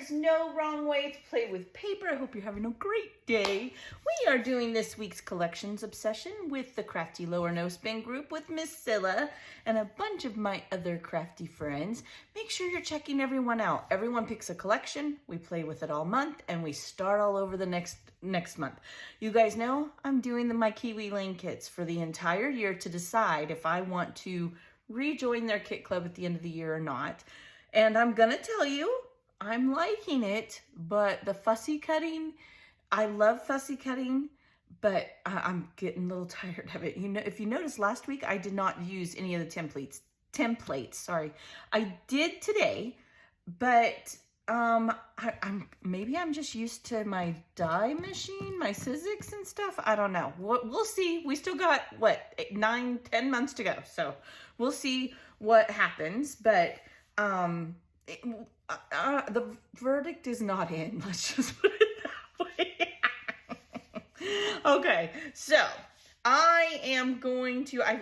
is no wrong way to play with paper. I hope you're having a great day. We are doing this week's collections obsession with the Crafty Lower No Spin group with Miss Scylla and a bunch of my other crafty friends. Make sure you're checking everyone out. Everyone picks a collection, we play with it all month, and we start all over the next month. You guys know I'm doing my Kiwi Lane kits for the entire year to decide if I want to rejoin their kit club at the end of the year or not. And I'm gonna tell you, I'm liking it, but the fussy cutting, I love fussy cutting, but I'm getting a little tired of it. You know, if you noticed last week, I did not use any of the templates, sorry. I did today, but maybe I'm just used to my die machine, my Sizzix and stuff. I don't know. We'll see. We still got, what, 9, 10 months to go. So we'll see what happens, but the verdict is not in. Let's just put it that way. Okay, so I am going to, I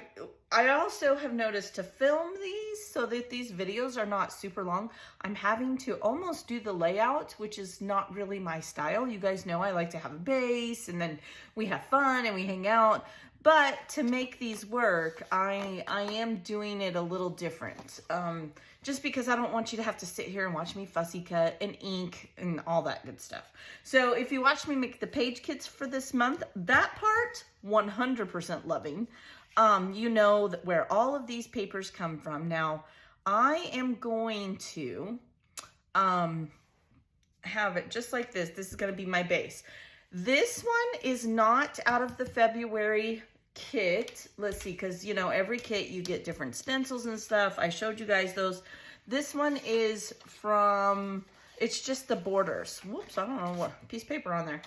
also have noticed to film these so that these videos are not super long, I'm having to almost do the layout, which is not really my style. You guys know I like to have a base and then we have fun and we hang out. But to make these work, I am doing it a little different. Just because I don't want you to have to sit here and watch me fussy cut and ink and all that good stuff. So if you watch me make the page kits for this month, that part, 100% loving. You know that where all of these papers come from. Now, I am going to have it just like this. This is going to be my base. This one is not out of the February kit. Let's see, because you know every kit you get different stencils and stuff. I showed you guys those. This one is from, it's just the borders. Whoops, I don't know what piece of paper on there.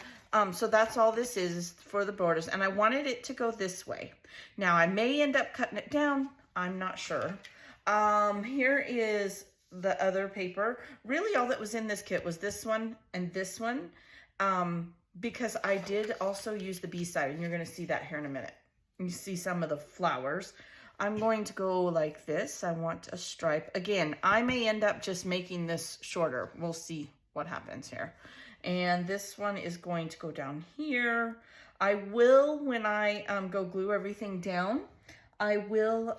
So that's all this is for the borders, and I wanted it to go this way. Now I may end up cutting it down, I'm not sure. Here is the other paper. Really all that was in this kit was this one and this one, because I did also use the B side, and you're going to see that here in a minute. You see some of the flowers. I'm going to go like this. I want a stripe. Again, I may end up just making this shorter. We'll see what happens here. And this one is going to go down here. I will, when I go glue everything down, I will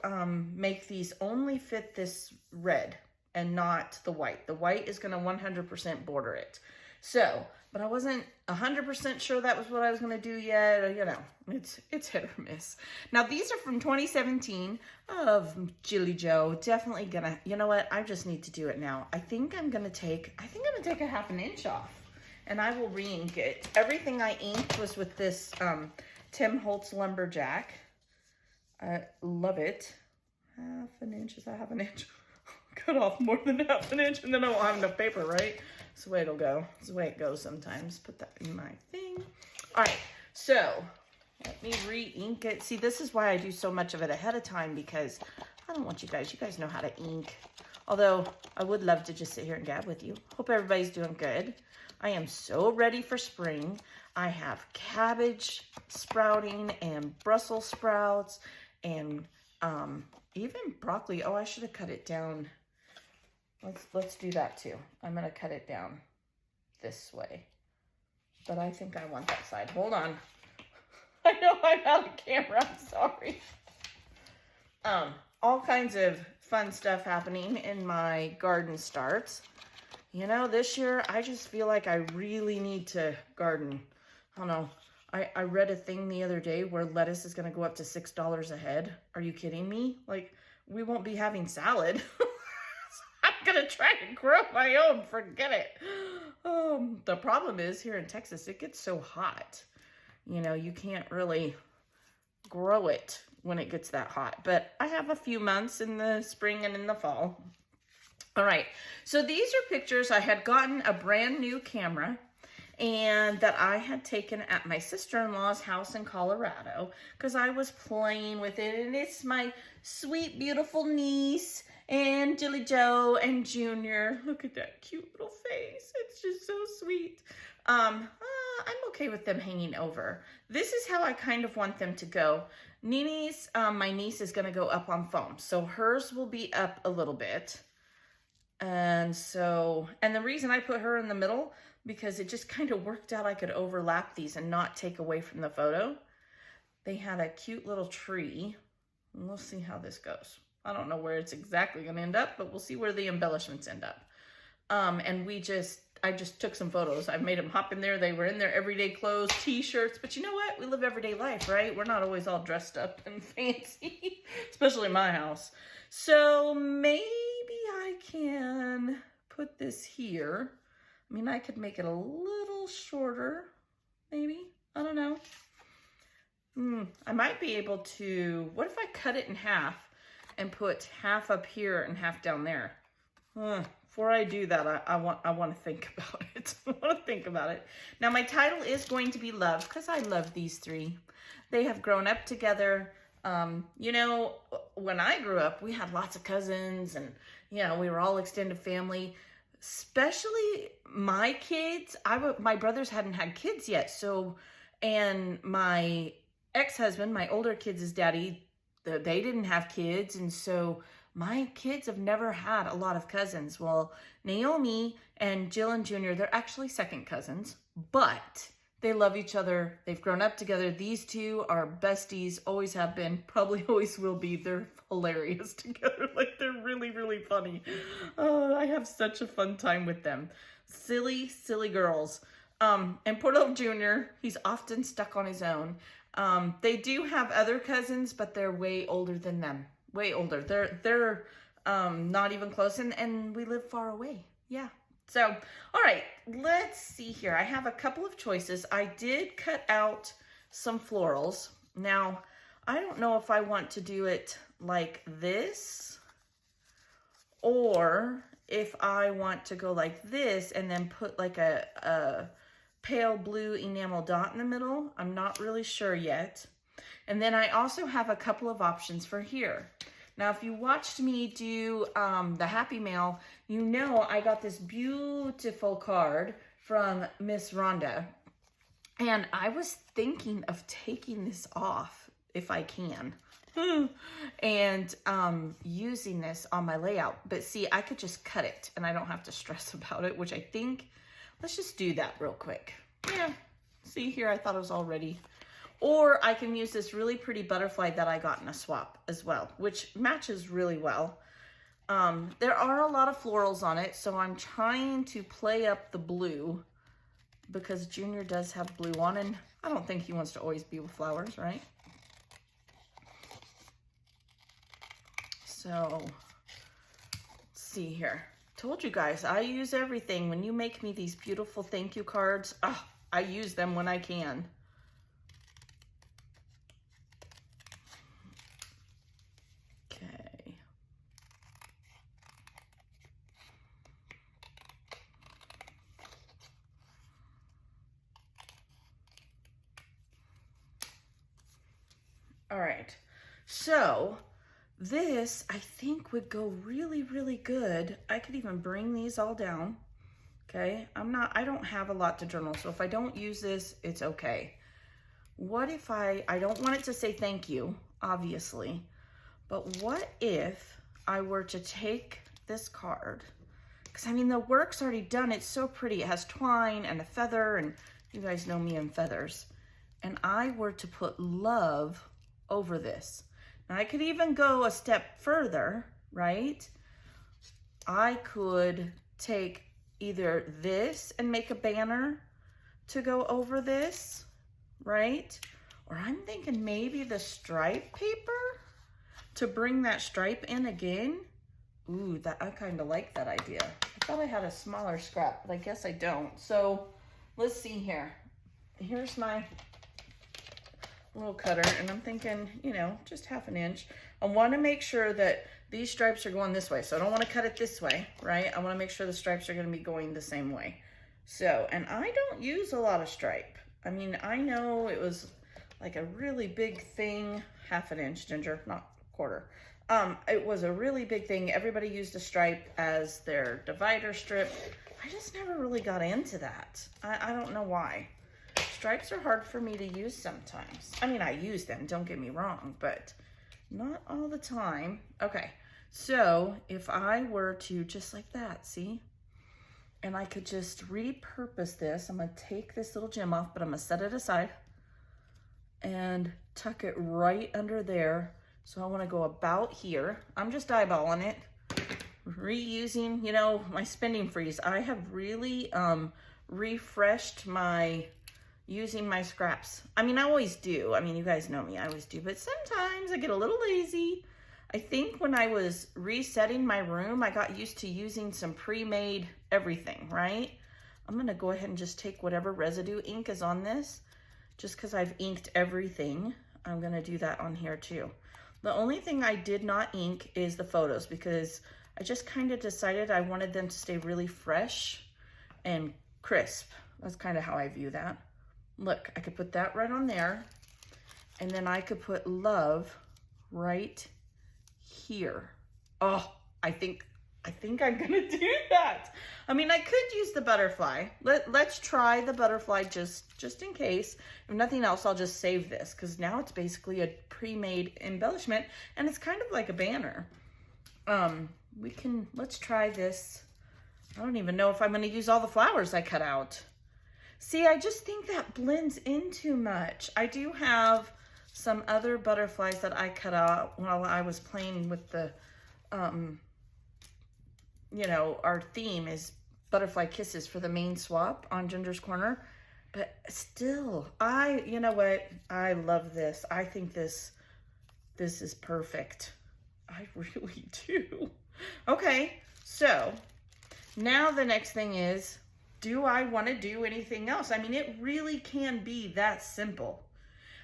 make these only fit this red and not the white. The white is going to 100% border it. So, but I wasn't 100% sure that was what I was going to do yet. You know, it's hit or miss. Now, these are from 2017 of Jilly Joe. Definitely gonna, you know what? I just need to do it now. I think I'm going to take a 1/2 inch off, and I will re-ink it. Everything I inked was with this Tim Holtz Lumberjack. I love it. 1/2 inch, is that 1/2 inch? Cut off more than 1/2 inch, and then I won't have enough paper, right? That's the way it'll go. That's the way it goes sometimes. Put that in my thing. All right, so let me re-ink it. See, this is why I do so much of it ahead of time, because I don't want you guys know how to ink. Although I would love to just sit here and gab with you. Hope everybody's doing good. I am so ready for spring. I have cabbage sprouting and Brussels sprouts and even broccoli. Oh, I should have cut it down. Let's do that too. I'm gonna cut it down this way, but I think I want that side. Hold on. I know I'm out of camera. I'm sorry. All kinds of fun stuff happening in my garden starts. You know, this year I just feel like I really need to garden. I don't know. I read a thing the other day where lettuce is gonna go up to $6 a head. Are you kidding me? Like, we won't be having salad. I'm gonna try to grow my own, forget it. The problem is here in Texas, it gets so hot. You know, you can't really grow it when it gets that hot. But I have a few months in the spring and in the fall. All right, so these are pictures. I had gotten a brand new camera and that I had taken at my sister-in-law's house in Colorado because I was playing with it, and it's my sweet, beautiful niece and Jilly Joe and Junior. Look at that cute little face. It's just so sweet. I'm okay with them hanging over. This is how I kind of want them to go. Nini's, my niece, is gonna go up on foam. So hers will be up a little bit. And so, and the reason I put her in the middle, because it just kind of worked out I could overlap these and not take away from the photo. They had a cute little tree. And we'll see how this goes. I don't know where it's exactly going to end up, but we'll see where the embellishments end up. And I just took some photos. I made them hop in there. They were in their everyday clothes, t-shirts. But you know what? We live everyday life, right? We're not always all dressed up and fancy, especially in my house. So maybe I can put this here. I mean, I could make it a little shorter, maybe. I don't know. I might be able to, what if I cut it in half and put half up here and half down there? Before I do that, I want to think about it. I want to think about it. Now, my title is going to be Love, because I love these three. They have grown up together. You know, when I grew up, we had lots of cousins, and, you know, we were all extended family. Especially my kids. My brothers hadn't had kids yet, so, and my ex-husband, my older kids' daddy, they didn't have kids, and so my kids have never had a lot of cousins. Well, Naomi and Jill and Junior, they're actually second cousins, but they love each other. They've grown up together. These two are besties, always have been, probably always will be. They're hilarious together. Like, they're really, really funny. Oh, I have such a fun time with them. Silly, silly girls. And poor little Junior, he's often stuck on his own. They do have other cousins, but they're way older than them. Way older. They're not even close, and we live far away. Yeah. So, all right, let's see here. I have a couple of choices. I did cut out some florals. Now, I don't know if I want to do it like this, or if I want to go like this and then put like a pale blue enamel dot in the middle. I'm not really sure yet. And then I also have a couple of options for here. Now, if you watched me do the Happy Mail, you know I got this beautiful card from Miss Rhonda. And I was thinking of taking this off, if I can, and using this on my layout. But see, I could just cut it, and I don't have to stress about it, which I think, let's just do that real quick. Yeah, see here, I thought it was all ready. Or I can use this really pretty butterfly that I got in a swap as well, which matches really well. There are a lot of florals on it, so I'm trying to play up the blue because Junior does have blue on, and I don't think he wants to always be with flowers, right? So, let's see here. Told you guys, I use everything. When you make me these beautiful thank you cards, I use them when I can. All right, so this I think would go really, really good. I could even bring these all down, okay? I don't have a lot to journal, so if I don't use this, it's okay. What if I don't want it to say thank you, obviously, but what if I were to take this card, because I mean, the work's already done. It's so pretty. It has twine and a feather, and you guys know me and feathers, and I were to put love over this. Now, I could even go a step further, right? I could take either this and make a banner to go over this, right? Or I'm thinking maybe the stripe paper to bring that stripe in again. Ooh, I kind of like that idea. I thought I had a smaller scrap, but I guess I don't. So let's see here. Here's my little cutter, and I'm thinking, you know, just half an inch. I want to make sure that these stripes are going this way, so I don't want to cut it this way, right? I want to make sure the stripes are going to be going the same way. So, and I don't use a lot of stripe. I mean, I know it was like a really big thing, half an inch, Ginger, not quarter. It was a really big thing. Everybody used a stripe as their divider strip. I just never really got into that. I don't know why. Stripes are hard for me to use sometimes. I mean, I use them, don't get me wrong, but not all the time. Okay, So if I were to just like that, see? And I could just repurpose this. I'm gonna take this little gem off, but I'm gonna set it aside and tuck it right under there. So I wanna go about here. I'm just eyeballing it, reusing, you know, my spending freeze. I have really refreshed my using my scraps. I mean, I always do. I mean, you guys know me, I always do, but sometimes I get a little lazy. I think when I was resetting my room, I got used to using some pre-made everything, right? I'm gonna go ahead and just take whatever residue ink is on this, just because I've inked everything. I'm gonna do that on here too. The only thing I did not ink is the photos, because I just kind of decided I wanted them to stay really fresh and crisp. That's kind of how I view that. Look, I could put that right on there, and then I could put love right here. Oh, I think I'm gonna do that. I mean, I could use the butterfly. Let's try the butterfly just in case. If nothing else, I'll just save this, because now it's basically a pre-made embellishment, and it's kind of like a banner. Let's try this. I don't even know if I'm gonna use all the flowers I cut out. See, I just think that blends in too much. I do have some other butterflies that I cut out while I was playing with the, you know, our theme is butterfly kisses for the main swap on Ginger's Corner. But still, you know what? I love this. I think this is perfect. I really do. Okay, so now the next thing is, do I want to do anything else? I mean, it really can be that simple.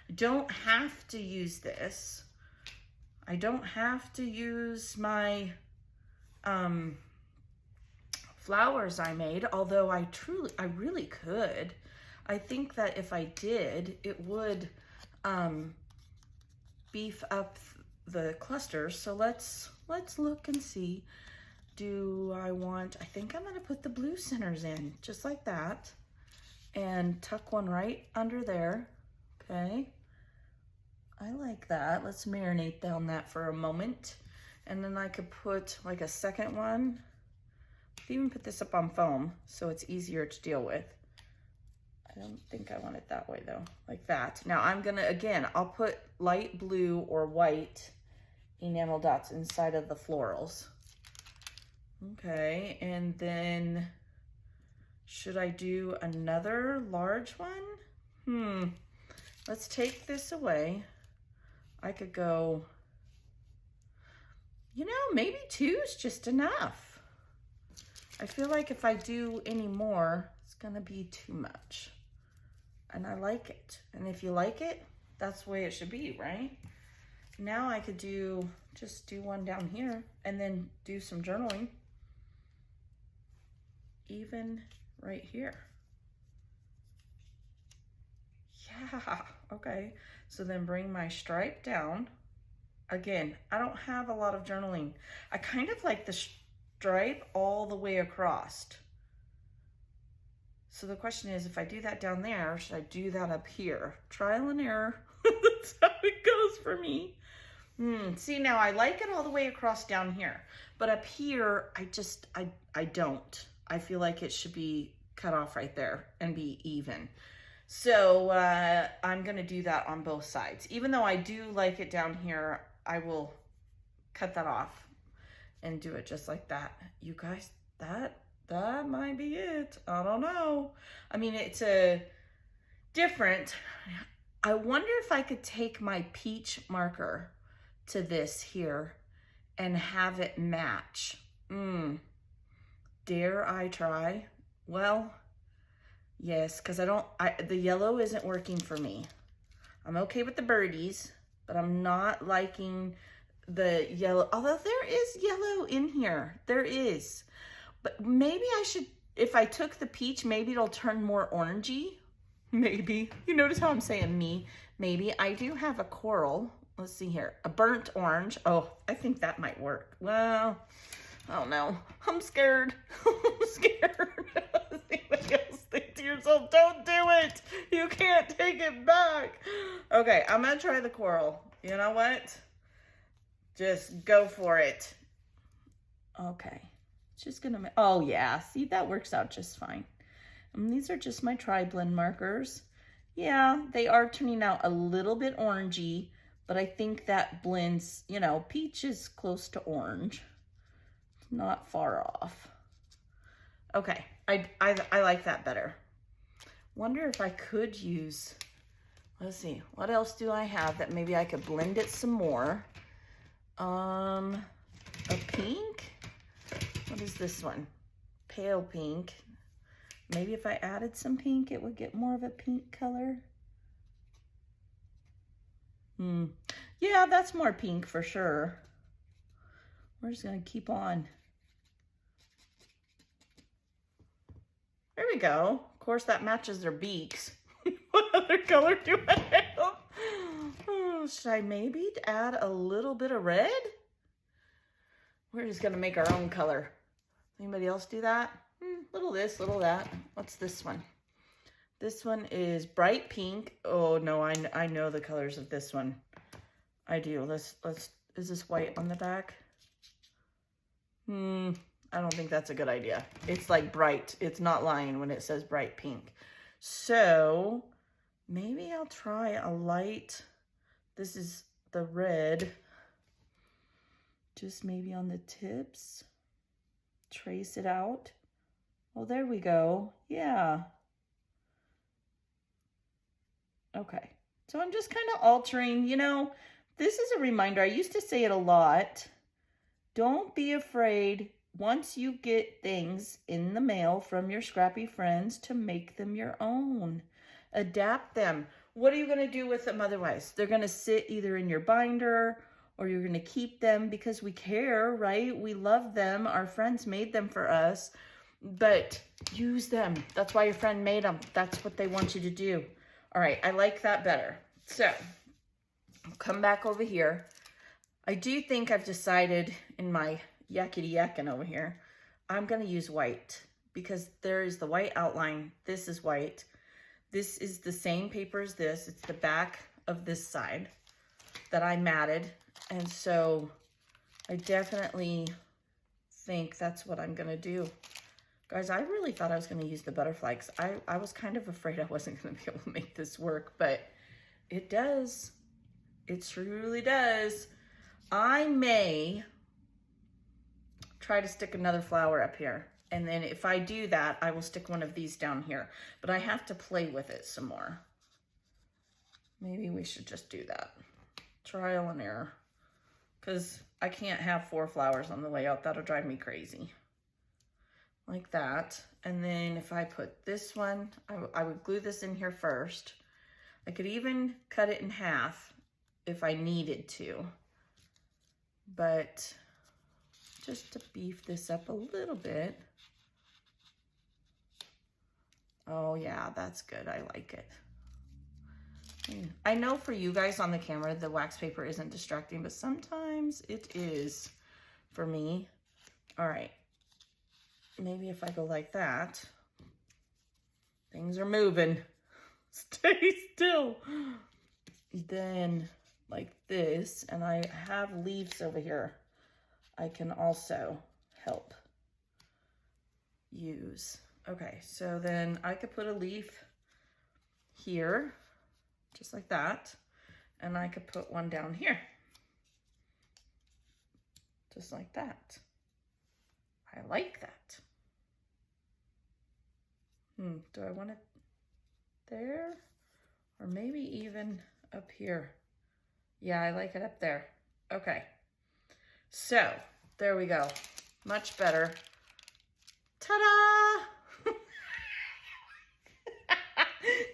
I don't have to use this. I don't have to use my flowers I made, although I really could. I think that if I did, it would beef up the clusters. So let's look and see. I think I'm gonna put the blue centers in, just like that, and tuck one right under there, okay? I like that. Let's marinate on that for a moment. And then I could put like a second one. I could even put this up on foam so it's easier to deal with. I don't think I want it that way though, like that. Now I'm gonna, again, I'll put light blue or white enamel dots inside of the florals. Okay, and then should I do another large one? Let's take this away. I could go, you know, maybe 2 is just enough. I feel like if I do any more, it's gonna be too much. And I like it. And if you like it, that's the way it should be, right? Now I could just do one down here and then do some journaling. Even right here. Yeah, okay. So then bring my stripe down. Again, I don't have a lot of journaling. I kind of like the stripe all the way across. So the question is, if I do that down there, should I do that up here? Trial and error. That's how it goes for me. See, now I like it all the way across down here, but up here, I don't. I feel like it should be cut off right there and be even. So I'm gonna do that on both sides. Even though I do like it down here, I will cut that off and do it just like that. You guys, that might be it. I don't know. I mean, it's a different. I wonder if I could take my peach marker to this here and have it match. Dare I try? Well, yes, because the yellow isn't working for me. I'm okay with the birdies, but I'm not liking the yellow, although there is yellow in here. There is. But maybe I should, if I took the peach, maybe it'll turn more orangey. Maybe. You notice how I'm saying me? Maybe. I do have a coral. Let's see here. A burnt orange. Oh, I think that might work. Well, I don't know. I'm scared. I'm scared. Anybody else think to yourself, don't do it. You can't take it back. Okay, I'm going to try the coral. You know what? Just go for it. Okay, it's just gonna, oh yeah, see, that works out just fine. And these are just my tri-blend markers. Yeah, they are turning out a little bit orangey, but I think that blends, you know, peach is close to orange. Not far off. Okay, I like that better. Wonder if I could use, let's see, what else do I have that maybe I could blend it some more? A pink? What is this one? Pale pink. Maybe if I added some pink, it would get more of a pink color. Yeah, that's more pink for sure. We're just gonna keep on. There we go. Of course, that matches their beaks. What other color do I have? Oh, should I maybe add a little bit of red? We're just gonna make our own color. Anybody else do that? Little this, little that. What's this one? This one is bright pink. Oh no, I know the colors of this one. I do. Let's. Is this white on the back? I don't think that's a good idea. It's like bright. It's not lying when it says bright pink. So maybe I'll try a light. This is the red. Just maybe on the tips. Trace it out. Oh, there we go. Yeah. Okay. So I'm just kind of altering, you know, this is a reminder. I used to say it a lot. Don't be afraid once you get things in the mail from your scrappy friends to make them your own. Adapt them. What are you going to do with them otherwise? They're going to sit either in your binder or you're going to keep them because we care, right? We love them. Our friends made them for us. But use them. That's why your friend made them. That's what they want you to do. All right, I like that better. So, I'll come back over here. I do think I've decided in my yakety yakking over here, I'm going to use white because there is the white outline. This is white. This is the same paper as this. It's the back of this side that I matted. And so, I definitely think that's what I'm going to do. Guys, I really thought I was going to use the butterfly because I was kind of afraid I wasn't going to be able to make this work, but it does. It truly does. I may try to stick another flower up here, and then if I do that, I will stick one of these down here, but I have to play with it some more. Maybe we should just do that. Trial and error, because I can't have 4 flowers on the layout. That'll drive me crazy. Like that. And then if I put this one, I would glue this in here first. I could even cut it in half if I needed to. But just to beef this up a little bit. Oh yeah, that's good. I like it. I know for you guys on the camera, the wax paper isn't distracting, but sometimes it is for me. All right. Maybe if I go like that, things are moving. Stay still. Then like this, and I have leaves over here. I can also help use. Okay, so then I could put a leaf here, just like that, and I could put one down here, just like that. I like that. Do I want it there? Or maybe even up here? Yeah, I like it up there. Okay. So, there we go. Much better. Ta-da!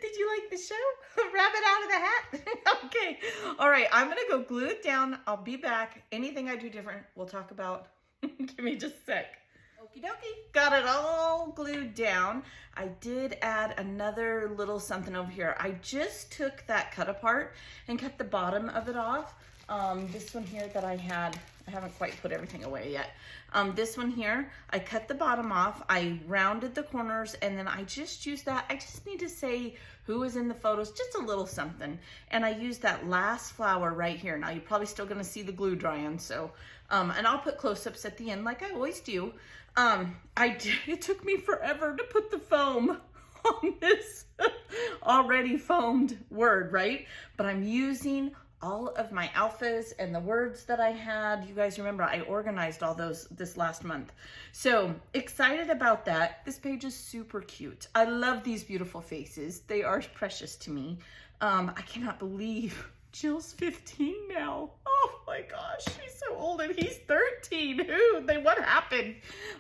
Did you like the show? Rabbit out of the hat? Okay. All right, I'm going to go glue it down. I'll be back. Anything I do different, we'll talk about. Give me just a sec. Okie dokie. Got it all glued down. I did add another little something over here. I just took that cut apart and cut the bottom of it off. This one here that I I haven't quite put everything away yet. This one here, I cut the bottom off, I rounded the corners, and then I just used that. I just need to say who was in the photos, just a little something. And I used that last flower right here. Now you're probably still gonna see the glue drying, so, and I'll put close-ups at the end like I always do. It took me forever to put the foam on this already foamed word, right? But I'm using all of my alphas and the words that I had. You guys remember I organized all those this last month. So excited about that. This page is super cute. I love these beautiful faces. They are precious to me. I cannot believe Jill's 15 now. Oh my gosh, she's so old and he's 13. What happened?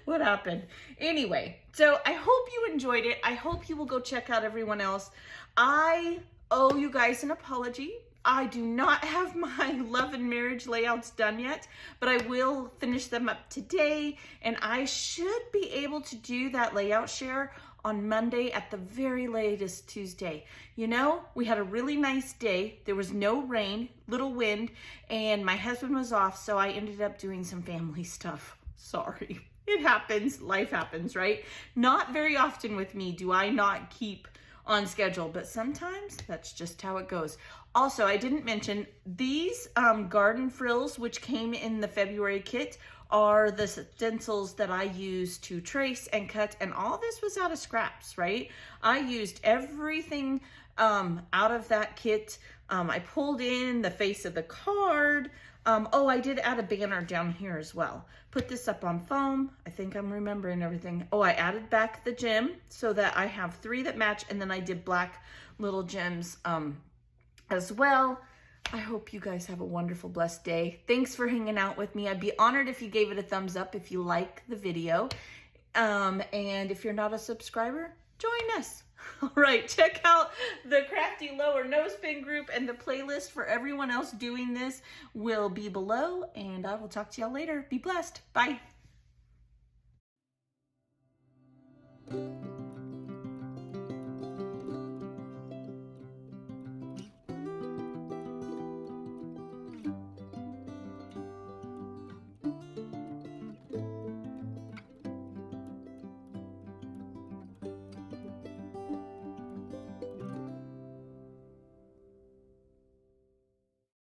What happened? Anyway, so I hope you enjoyed it. I hope you will go check out everyone else. I owe you guys an apology. I do not have my love and marriage layouts done yet, but I will finish them up today, and I should be able to do that layout share on Monday at the very latest Tuesday. You know, we had a really nice day. There was no rain, little wind, and my husband was off, so I ended up doing some family stuff. Sorry. It happens. Life happens, right? Not very often with me do I not keep on schedule, but sometimes that's just how it goes. Also, I didn't mention these garden frills, which came in the February kit, are the stencils that I use to trace and cut, and all this was out of scraps, right? I used everything out of that kit. I pulled in the face of the card. Oh, I did add a banner down here as well. Put this up on foam. I think I'm remembering everything. Oh, I added back the gem so that I have 3 that match, and then I did black little gems as well. I hope you guys have a wonderful, blessed day. Thanks for hanging out with me. I'd be honored if you gave it a thumbs up if you like the video. And if you're not a subscriber, join us. All right, check out the Crafty Lower Nose Pin group, and the playlist for everyone else doing this will be below, and I will talk to y'all later. Be blessed. Bye.